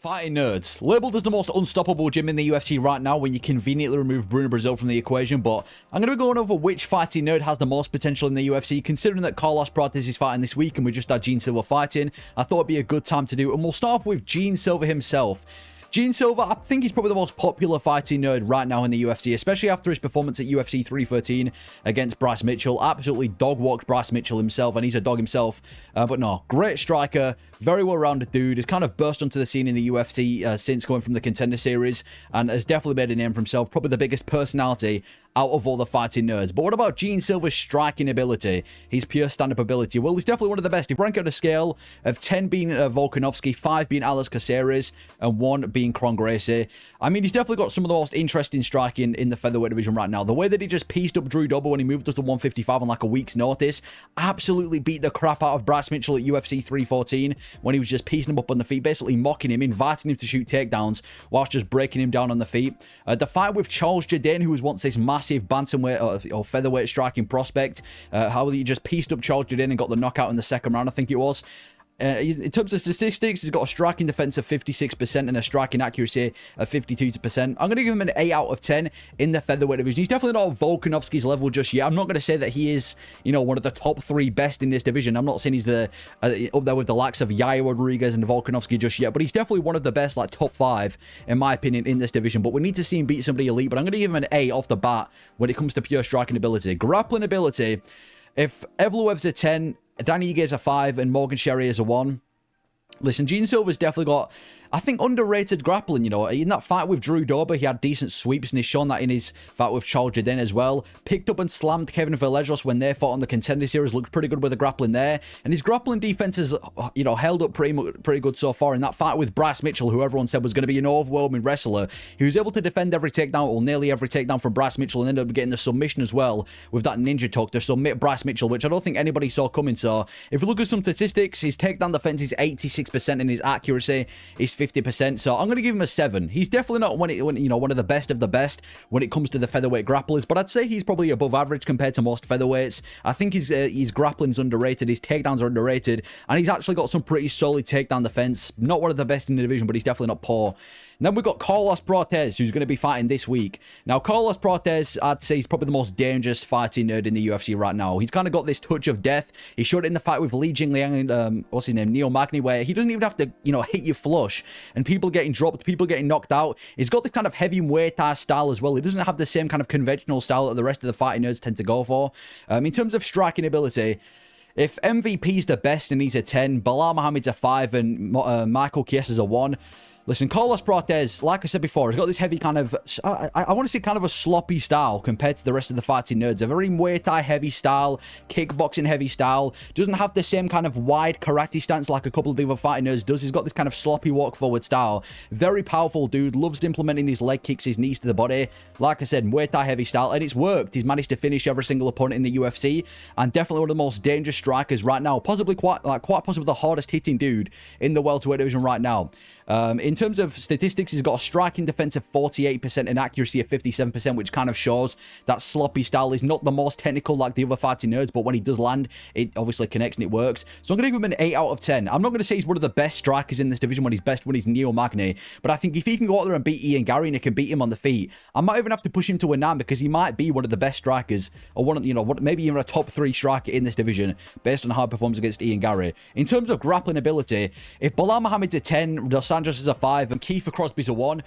Fighting nerds. Labeled as the most unstoppable gym in the UFC right now when you conveniently remove Bruno Brazil from the equation, but I'm going to be going over which fighting nerd has the most potential in the UFC, considering that Carlos Prates is fighting this week and we just had Jean Silva fighting. I thought it'd be a good time to do, and we'll start off with Jean Silva himself. Jean Silva, I think he's probably the most popular fighting nerd right now in the UFC, especially after his performance at UFC 313 against Bryce Mitchell. Absolutely dog-walked Bryce Mitchell himself, and he's a dog himself. But no, great striker, very well-rounded dude. Has kind of burst onto the scene in the UFC since going from the Contender Series, and has definitely made a name for himself. Probably the biggest personality out of all the fighting nerds. But what about Jean Silva's striking ability? His pure stand-up ability? Well, he's definitely one of the best. If you rank out a scale of 10 being Volkanovski, 5 being Alex Caceres, and 1 being Kron Gracie, I mean, he's definitely got some of the most interesting striking in the featherweight division right now. The way that he just pieced up Drew Dober when he moved us to 155 on like a week's notice, absolutely beat the crap out of Bryce Mitchell at UFC 314 when he was just piecing him up on the feet, basically mocking him, inviting him to shoot takedowns whilst just breaking him down on the feet. The fight with Charles Jourdain, who was once this massive bantamweight or featherweight striking prospect, how he just pieced up Charles Jourdain and got the knockout in the second round, I think it was. In terms of statistics, he's got a striking defense of 56% and a striking accuracy of 52%. I'm going to give him an 8 out of 10 in the featherweight division. He's definitely not Volkanovski's level just yet. I'm not going to say that he is, you know, one of the top 3 best in this division. I'm not saying he's up there with the likes of Yair Rodriguez and Volkanovski just yet, but he's definitely one of the best, like top 5, in my opinion, in this division. But we need to see him beat somebody elite. But I'm going to give him an 8 off the bat when it comes to pure striking ability. Grappling ability, if Evloev's a 10, Danny Ige is a 5, and Morgan Sherry is a 1. Listen, Jean Silva's definitely got, I think, underrated grappling, you know. In that fight with Drew Dober, he had decent sweeps, and he's shown that in his fight with Charles Jourdain as well. Picked up and slammed Kevin Vallejos when they fought on the Contender Series. Looked pretty good with the grappling there. And his grappling defense has, you know, held up pretty good so far. In that fight with Bryce Mitchell, who everyone said was going to be an overwhelming wrestler, he was able to defend every takedown, or nearly every takedown from Bryce Mitchell, and ended up getting the submission as well with that ninja tuck to submit Bryce Mitchell, which I don't think anybody saw coming. So if you look at some statistics, his takedown defense is 86% and his accuracy is 50%. So I'm going to give him a 7. He's definitely not one of the best of the best when it comes to the featherweight grapplers, but I'd say he's probably above average compared to most featherweights. I think his grappling's underrated, his takedowns are underrated, and he's actually got some pretty solid takedown defense. Not one of the best in the division, but he's definitely not poor. And then we've got Carlos Prates, who's going to be fighting this week. Now, Carlos Prates, I'd say he's probably the most dangerous fighting nerd in the UFC right now. He's kind of got this touch of death. He showed it in the fight with Li Jingliang and, what's his name, Neil Magny, where he doesn't even have to, you know, hit you flush, and people getting dropped, people getting knocked out. He's got this kind of heavy Muay Thai style as well. He doesn't have the same kind of conventional style that the rest of the fighting nerds tend to go for. In terms of striking ability, if MVP's the best and he's a 10, Bilal Muhammad's a 5, and Michael Chiesa's a 1. Listen, Carlos Prates, like I said before, has got this heavy kind of, I want to say kind of a sloppy style compared to the rest of the fighting nerds. A very Muay Thai heavy style, kickboxing heavy style. Doesn't have the same kind of wide karate stance like a couple of the other fighting nerds does. He's got this kind of sloppy walk forward style. Very powerful dude, loves implementing these leg kicks, his knees to the body. Like I said, Muay Thai heavy style, and it's worked. He's managed to finish every single opponent in the UFC, and definitely one of the most dangerous strikers right now. Possibly quite possibly the hardest hitting dude in the welterweight division right now. In terms of statistics, he's got a striking defense of 48% and accuracy of 57%, which kind of shows that sloppy style is not the most technical like the other fighting nerds, but when he does land, it obviously connects and it works. So I'm going to give him an 8 out of 10. I'm not going to say he's one of the best strikers in this division when he's Neil Magny, but I think if he can go out there and beat Ian Gary and he can beat him on the feet, I might even have to push him to a 9 because he might be one of the best strikers, or one of, you know, maybe even a top 3 striker in this division based on how he performs against Ian Gary. In terms of grappling ability, if Bilal Muhammad's a 10, Dos Anjos is a 5, and Kiefer Crosby's a 1,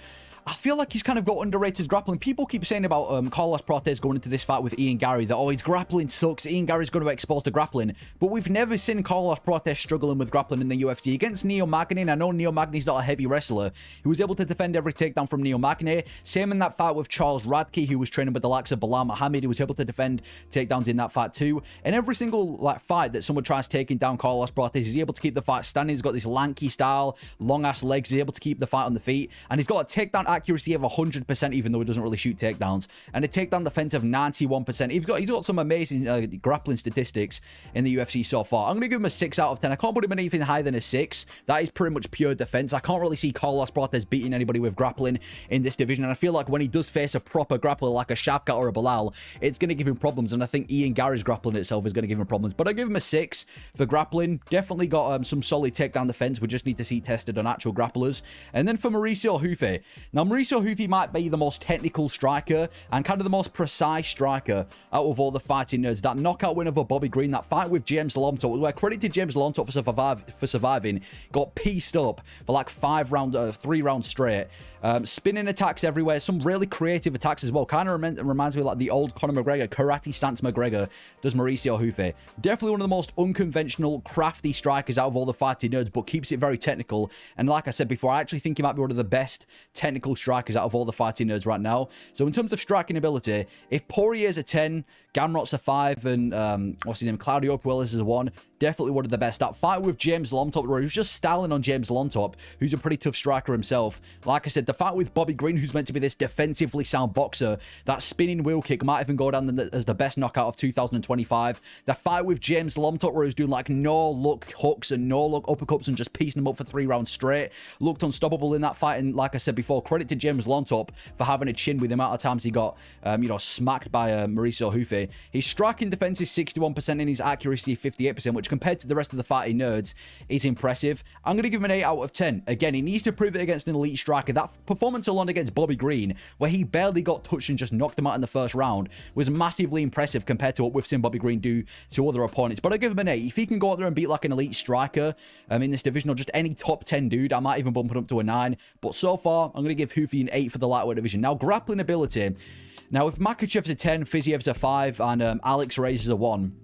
I feel like he's kind of got underrated grappling. People keep saying about Carlos Prates going into this fight with Ian Gary that, oh, his grappling sucks, Ian Gary's going to expose to grappling, but we've never seen Carlos Prates struggling with grappling in the UFC. Against Neil Magny, and I know Neil Magny's not a heavy wrestler, he was able to defend every takedown from Neil Magny. Same in that fight with Charles Radke, who was training with the likes of Bilal Muhammad. He was able to defend takedowns in that fight too. And every single fight that someone tries taking down Carlos Prates, he's able to keep the fight standing. He's got this lanky style, long ass legs, he's able to keep the fight on the feet, and he's got a takedown accuracy of 100%, even though he doesn't really shoot takedowns, and a takedown defense of 91%. He's got some amazing grappling statistics in the UFC so far. I'm going to give him a 6 out of 10. I can't put him anything higher than a 6. That is pretty much pure defense. I can't really see Carlos Prates beating anybody with grappling in this division, and I feel like when he does face a proper grappler like a Shavkat or a Belal, it's going to give him problems, and I think Ian Gary's grappling itself is going to give him problems. But I give him a 6 for grappling. Definitely got some solid takedown defense. We just need to see tested on actual grapplers. And then for Mauricio Ruffy. Now, Mauricio Ruffy might be the most technical striker and kind of the most precise striker out of all the fighting nerds. That knockout win over Bobby Green, that fight with James Lomtop, where credit to James Lomtop for surviving, got pieced up for like 3 rounds straight. Spinning attacks everywhere, some really creative attacks as well. Kind of reminds me of like the old Conor McGregor, karate stance McGregor does Mauricio Ruffy. Definitely one of the most unconventional, crafty strikers out of all the fighting nerds, but keeps it very technical. And like I said before, I actually think he might be one of the best technical strikers out of all the fighting nerds right now. So in terms of striking ability, if Poirier's a 10, Gamrot's a 5, and what's his name, Claudio Puelles is a 1, definitely one of the best. That fight with James Lomtop, where he was just styling on James Lomtop, who's a pretty tough striker himself. Like I said, the fight with Bobby Green, who's meant to be this defensively sound boxer, that spinning wheel kick might even go down as the best knockout of 2025. The fight with James Lomtop, where he was doing like no-look hooks and no-look uppercuts and just piecing them up for 3 rounds straight, looked unstoppable in that fight. And like I said before, credit to James Lomtop for having a chin with the amount of times he got, smacked by Mauricio Ruffy. His striking defense is 61% and his accuracy 58%, which compared to the rest of the fighting nerds is impressive. I'm going to give him an 8 out of 10. Again, he needs to prove it against an elite striker. That performance alone against Bobby Green, where he barely got touched and just knocked him out in the first round, was massively impressive compared to what we've seen Bobby Green do to other opponents. But I give him an 8. If he can go out there and beat like an elite striker in this division, or just any top 10 dude, I might even bump it up to a 9. But so far, I'm going to give Ruffy an 8 for the lightweight division. Now, grappling ability. Now, if Makhachev's a 10, Fiziev's a 5, and Alex Reyes is a 1,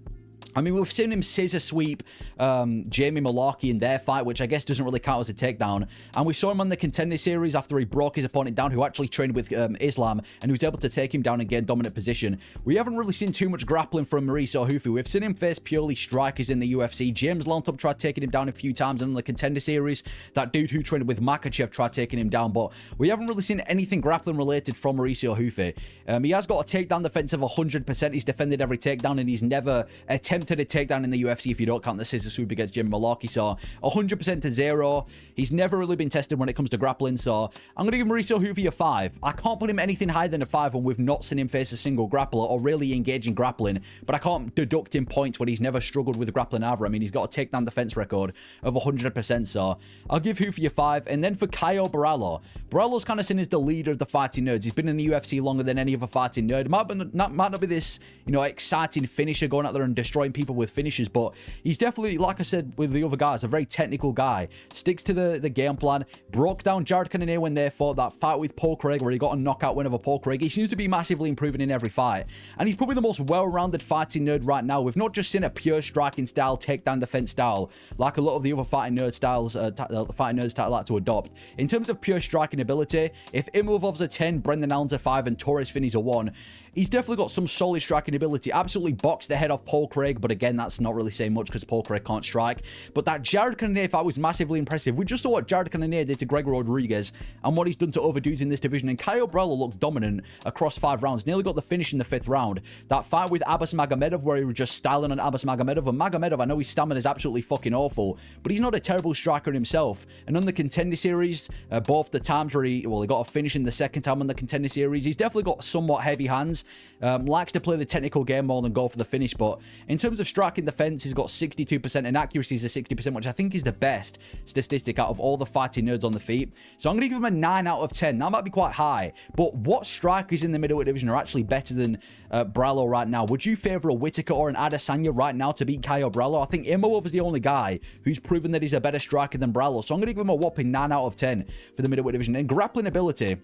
I mean, we've seen him scissor sweep Jamie Mullarkey in their fight, which I guess doesn't really count as a takedown. And we saw him on the Contender Series after he broke his opponent down, who actually trained with Islam, and he was able to take him down and gain dominant position. We haven't really seen too much grappling from Mauricio Ruffy. We've seen him face purely strikers in the UFC. James Lomtop tried taking him down a few times on the Contender Series. That dude who trained with Makhachev tried taking him down, but we haven't really seen anything grappling related from Mauricio Ruffy. He has got a takedown defense of 100%. He's defended every takedown, and he's never attempted a takedown in the UFC if you don't count the scissor sweep against Jim Mullarkey. So 100% to 0. He's never really been tested when it comes to grappling. So I'm going to give Mauricio Ruffy a 5. I can't put him anything higher than a 5 when we've not seen him face a single grappler or really engage in grappling. But I can't deduct him points when he's never struggled with grappling either. I mean, he's got a takedown defense record of 100%. So I'll give Ruffy a 5. And then for Caio Borralho. Borralho's kind of seen as the leader of the fighting nerds. He's been in the UFC longer than any other fighting nerd. Might not be this, exciting finisher going out there and destroying people with finishes, but he's definitely, like I said with the other guys, a very technical guy. Sticks to the game plan. Broke down Jared Cannonier when they fought that fight with Paul Craig, where he got a knockout win over Paul Craig. He seems to be massively improving in every fight, and he's probably the most well-rounded fighting nerd right now. We've not just seen a pure striking style, takedown defense style, like a lot of the other fighting nerd styles, fighting nerds like to adopt. In terms of pure striking ability, if Imavov's a 10, Brendan Allen's a 5, and Torres Finney's a 1, he's definitely got some solid striking ability. Absolutely boxed the head off Paul Craig, but again, that's not really saying much because Paul Craig can't strike. But that Jared Cannonier fight was massively impressive. We just saw what Jared Cannonier did to Gregor Rodriguez and what he's done to other dudes in this division. And Caio Borralho looked dominant across 5 rounds. Nearly got the finish in the 5th round. That fight with Abbas Magomedov, where he was just styling on Abbas Magomedov. And Magomedov, I know his stamina is absolutely fucking awful, but he's not a terrible striker himself. And on the Contender Series, both the times where he got a finish in the 2nd time on the Contender Series, he's definitely got somewhat heavy hands. Likes to play the technical game more than go for the finish. But in terms of striking defense, he's got 62% and accuracy is a 60%, which I think is the best statistic out of all the fighting nerds on the feet. So I'm going to give him a 9 out of 10. That might be quite high, but what strikers in the middleweight division are actually better than Borralho right now? Would you favor a Whittaker or an Adesanya right now to beat Caio Borralho? I think Imavov is the only guy who's proven that he's a better striker than Borralho. So I'm going to give him a whopping 9 out of 10 for the middleweight division. And grappling ability,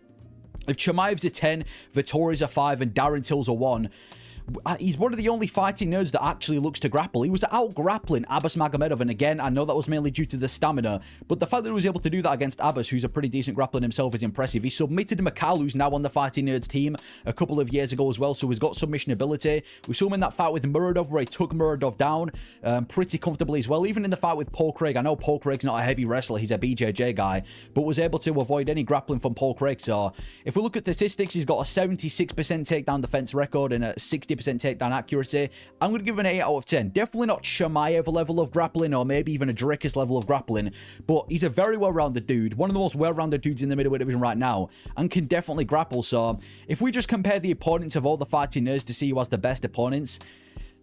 if Chimaev's a 10, Vittori's a 5, and Darren Till's a 1, he's one of the only fighting nerds that actually looks to grapple. He was out grappling Abbas Magomedov, and again, I know that was mainly due to the stamina, but the fact that he was able to do that against Abbas, who's a pretty decent grappler himself, is impressive. He submitted Mikal, who's now on the fighting nerds team, a couple of years ago as well, so he's got submission ability. We saw him in that fight with Muradov, where he took Muradov down pretty comfortably as well. Even in the fight with Paul Craig, I know Paul Craig's not a heavy wrestler, he's a BJJ guy, but was able to avoid any grappling from Paul Craig. So if we look at statistics, he's got a 76% takedown defense record and a 60% takedown accuracy. I'm going to give him an 8 out of 10. Definitely not Chimaev level of grappling, or maybe even a Dricus level of grappling, but he's a very well-rounded dude, one of the most well-rounded dudes in the middleweight division right now, and can definitely grapple. So if we just compare the opponents of all the fighting nerds to see who has the best opponents,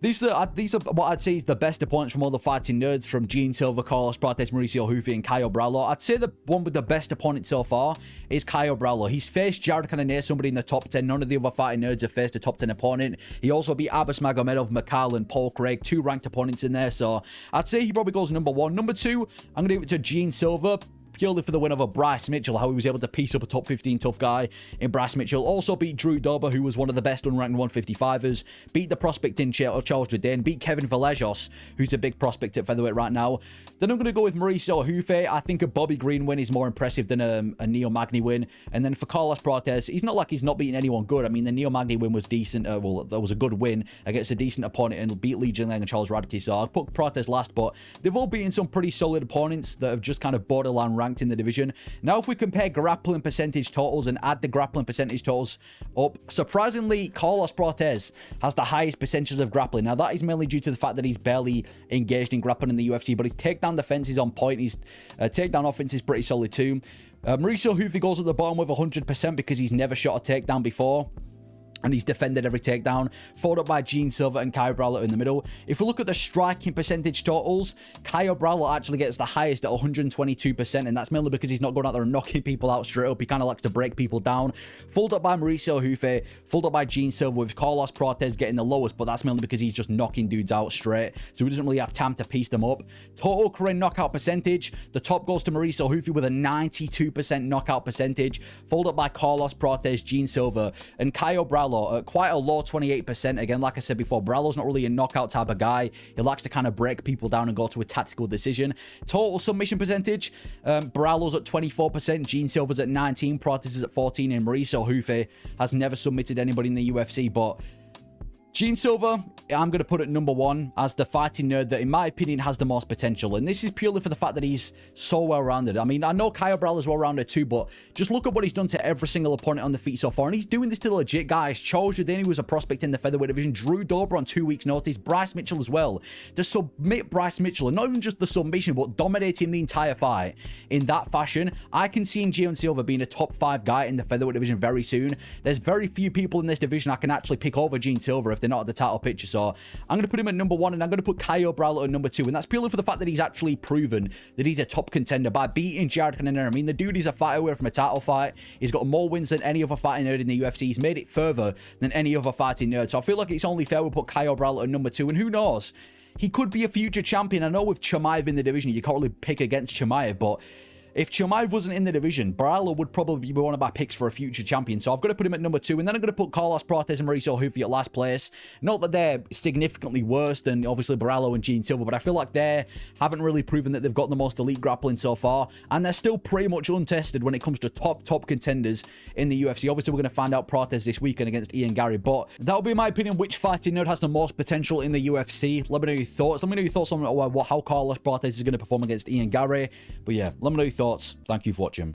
these are what I'd say is the best opponents from all the fighting nerds, from Jean Silva, Carlos Prates, Mauricio Ruffy, and Caio Borralho. I'd say the one with the best opponent so far is Caio Borralho. He's faced Jared Cannonier, somebody in the top 10. None of the other fighting nerds have faced a top 10 opponent. He also beat Abbas Magomedov, Mikal, and Paul Craig, 2 ranked opponents in there. So I'd say he probably goes number 1. Number 2, I'm going to give it to Jean Silva, purely for the win over Bryce Mitchell, how he was able to piece up a top 15 tough guy in Bryce Mitchell. Also beat Drew Dober, who was one of the best unranked 155ers. Beat the prospect in Charles Jourdain. Beat Kevin Vallejos, who's a big prospect at featherweight right now. Then I'm going to go with Mauricio Ruffy. I think a Bobby Green win is more impressive than a Neo Magny win. And then for Carlos Prates, he's not like he's not beating anyone good. I mean, the Neo Magny win was decent. Well, that was a good win against a decent opponent and beat Li Jingliang and Charles Radke. So I'll put Prates last, but they've all beaten some pretty solid opponents that have just kind of borderline ranked in the division. Now, if we compare grappling percentage totals and add the grappling percentage totals up, surprisingly, Carlos Prates has the highest percentage of grappling. Now, that is mainly due to the fact that he's barely engaged in grappling in the UFC, but his takedown defense is on point. His takedown offense is pretty solid too. Mauricio Ruffy goes at the bottom with 100% because he's never shot a takedown before, and he's defended every takedown, followed up by Jean Silva and Caio Borralho in the middle. If we look at the striking percentage totals, Caio Borralho actually gets the highest at 122%, and that's mainly because he's not going out there and knocking people out straight up. He kind of likes to break people down. Followed up by Mauricio Ruffy, followed up by Jean Silva, with Carlos Prates getting the lowest, but that's mainly because he's just knocking dudes out straight, so he doesn't really have time to piece them up. Total career knockout percentage, the top goes to Mauricio Ruffy with a 92% knockout percentage, followed up by Carlos Prates, Jean Silva, and Caio Borralho at quite a low 28%. Again, like I said before, Borralho's not really a knockout type of guy. He likes to kind of break people down and go to a tactical decision. Total submission percentage, Borralho's at 24%, Jean Silva's at 19%, Prates is at 14%, and Mauricio Ruffy has never submitted anybody in the UFC. But Jean Silva, I'm going to put at number 1 as the fighting nerd that, in my opinion, has the most potential. And this is purely for the fact that he's so well-rounded. I mean, I know Caio Borralho is well-rounded too, but just look at what he's done to every single opponent on the feet so far. And he's doing this to legit guys. Charles Jourdain, who was a prospect in the featherweight division. Drew Dober on 2 weeks' notice. Bryce Mitchell as well. To submit Bryce Mitchell, and not even just the submission, but dominating the entire fight in that fashion. I can see Jean Silva being a top 5 guy in the featherweight division very soon. There's very few people in this division I can actually pick over Jean Silva if they're not at the title picture. So I'm going to put him at number 1, and I'm going to put Caio Borralho at number 2, and that's purely for the fact that he's actually proven that he's a top contender by beating Jared Cannonier. I mean, the dude is a fight away from a title fight. He's got more wins than any other fighting nerd in the UFC. He's made it further than any other fighting nerd. So I feel like it's only fair we put Caio Borralho at number 2, and who knows? He could be a future champion. I know with Chimaev in the division, you can't really pick against Chimaev, but if Chimaev wasn't in the division, Borralho would probably be one of my picks for a future champion. So I've got to put him at number 2. And then I'm going to put Carlos Prates and Mauricio Ruffy at last place. Not that they're significantly worse than, obviously, Borralho and Jean Silva, but I feel like they haven't really proven that they've got the most elite grappling so far. And they're still pretty much untested when it comes to top contenders in the UFC. Obviously, we're going to find out Prates this weekend against Ian Gary. But that'll be my opinion, which fighting nerd has the most potential in the UFC. Let me know your thoughts. Let me know your thoughts on how Carlos Prates is going to perform against Ian Gary. But yeah, let me know your thoughts. Thank you for watching.